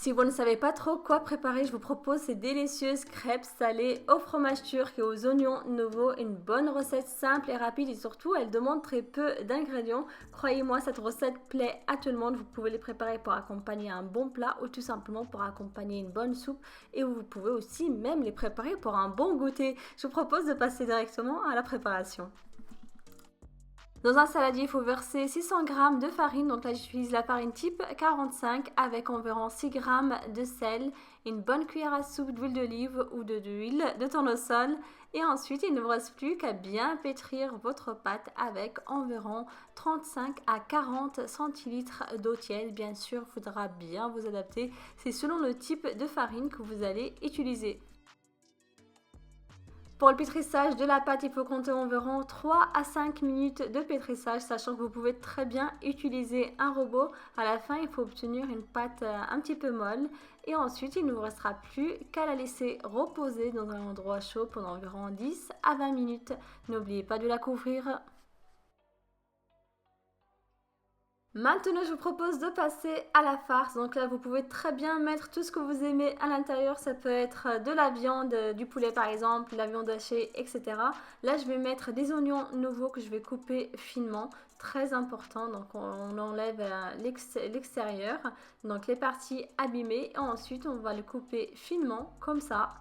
Si vous ne savez pas trop quoi préparer, je vous propose ces délicieuses crêpes salées au fromage turc et aux oignons nouveaux. Une bonne recette simple et rapide et surtout, elle demande très peu d'ingrédients. Croyez-moi, cette recette plaît à tout le monde. Vous pouvez les préparer pour accompagner un bon plat ou tout simplement pour accompagner une bonne soupe. Et vous pouvez aussi même les préparer pour un bon goûter. Je vous propose de passer directement à la préparation. Dans un saladier, il faut verser 600 g de farine. Donc là, j'utilise la farine type 45 avec environ 6 g de sel, une bonne cuillère à soupe d'huile d'olive ou d'huile de tournesol. Et ensuite, il ne vous reste plus qu'à bien pétrir votre pâte avec environ 35 à 40 centilitres d'eau tiède. Bien sûr, il faudra bien vous adapter. C'est selon le type de farine que vous allez utiliser. Pour le pétrissage de la pâte, il faut compter environ 3 à 5 minutes de pétrissage, sachant que vous pouvez très bien utiliser un robot. À la fin, il faut obtenir une pâte un petit peu molle. Et ensuite, il ne vous restera plus qu'à la laisser reposer dans un endroit chaud pendant environ 10 à 20 minutes. N'oubliez pas de la couvrir. Maintenant, je vous propose de passer à la farce. Donc là, vous pouvez très bien mettre tout ce que vous aimez à l'intérieur. Ça peut être de la viande, du poulet par exemple, la viande hachée, etc. Là, je vais mettre des oignons nouveaux que je vais couper finement. Très important. Donc, on enlève l'extérieur, donc les parties abîmées. Et ensuite, on va le couper finement, comme ça.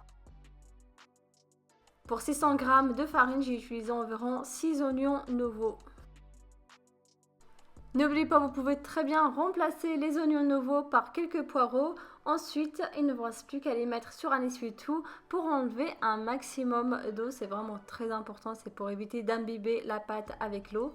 Pour 600 g de farine, j'ai utilisé environ 6 oignons nouveaux. N'oubliez pas, vous pouvez très bien remplacer les oignons nouveaux par quelques poireaux. Ensuite, il ne vous reste plus qu'à les mettre sur un essuie-tout pour enlever un maximum d'eau. C'est vraiment très important, c'est pour éviter d'imbiber la pâte avec l'eau.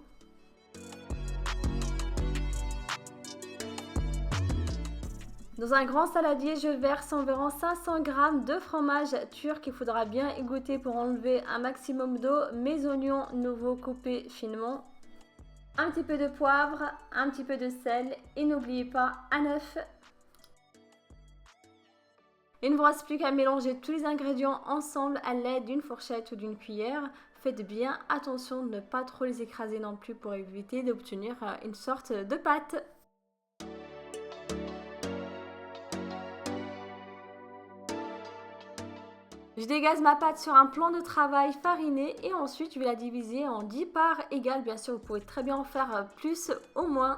Dans un grand saladier, je verse environ 500 g de fromage turc. Il faudra bien égoutter pour enlever un maximum d'eau. Mes oignons nouveaux coupés finement. Un petit peu de poivre, un petit peu de sel et n'oubliez pas un œuf. Il ne vous reste plus qu'à mélanger tous les ingrédients ensemble à l'aide d'une fourchette ou d'une cuillère. Faites bien attention de ne pas trop les écraser non plus pour éviter d'obtenir une sorte de pâte. Je dégaze ma pâte sur un plan de travail fariné et ensuite je vais la diviser en 10 parts égales. Bien sûr, vous pouvez très bien en faire plus ou moins.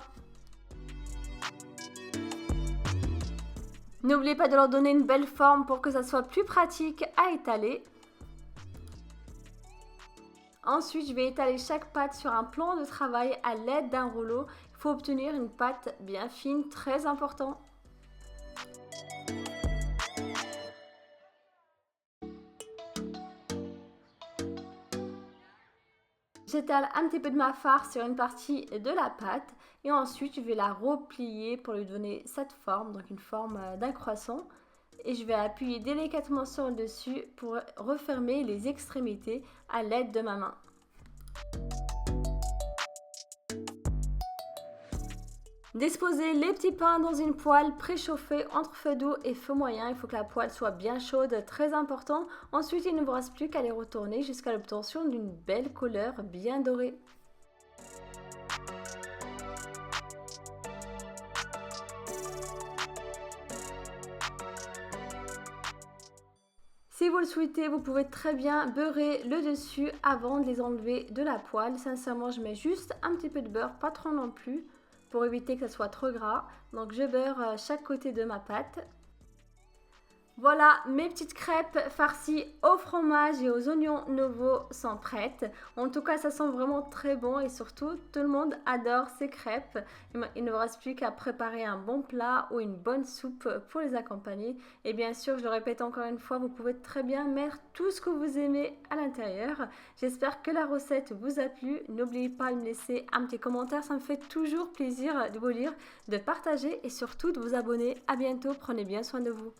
N'oubliez pas de leur donner une belle forme pour que ça soit plus pratique à étaler. Ensuite, je vais étaler chaque pâte sur un plan de travail à l'aide d'un rouleau. Il faut obtenir une pâte bien fine, très important. J'étale un petit peu de ma farce sur une partie de la pâte et ensuite je vais la replier pour lui donner cette forme, donc une forme d'un croissant. Et je vais appuyer délicatement sur le dessus pour refermer les extrémités à l'aide de ma main. Disposez les petits pains dans une poêle préchauffée entre feu doux et feu moyen. Il faut que la poêle soit bien chaude, très important. Ensuite, il ne vous reste plus qu'à les retourner jusqu'à l'obtention d'une belle couleur bien dorée. Si vous le souhaitez, vous pouvez très bien beurrer le dessus avant de les enlever de la poêle. Sincèrement, je mets juste un petit peu de beurre, pas trop non plus, pour éviter que ça soit trop gras. Donc je beurre chaque côté de ma pâte. Voilà, mes petites crêpes farcies au fromage et aux oignons nouveaux sont prêtes. En tout cas, ça sent vraiment très bon et surtout, tout le monde adore ces crêpes. Il ne vous reste plus qu'à préparer un bon plat ou une bonne soupe pour les accompagner. Et bien sûr, je le répète encore une fois, vous pouvez très bien mettre tout ce que vous aimez à l'intérieur. J'espère que la recette vous a plu. N'oubliez pas de me laisser un petit commentaire, ça me fait toujours plaisir de vous lire, de partager et surtout de vous abonner. À bientôt, prenez bien soin de vous.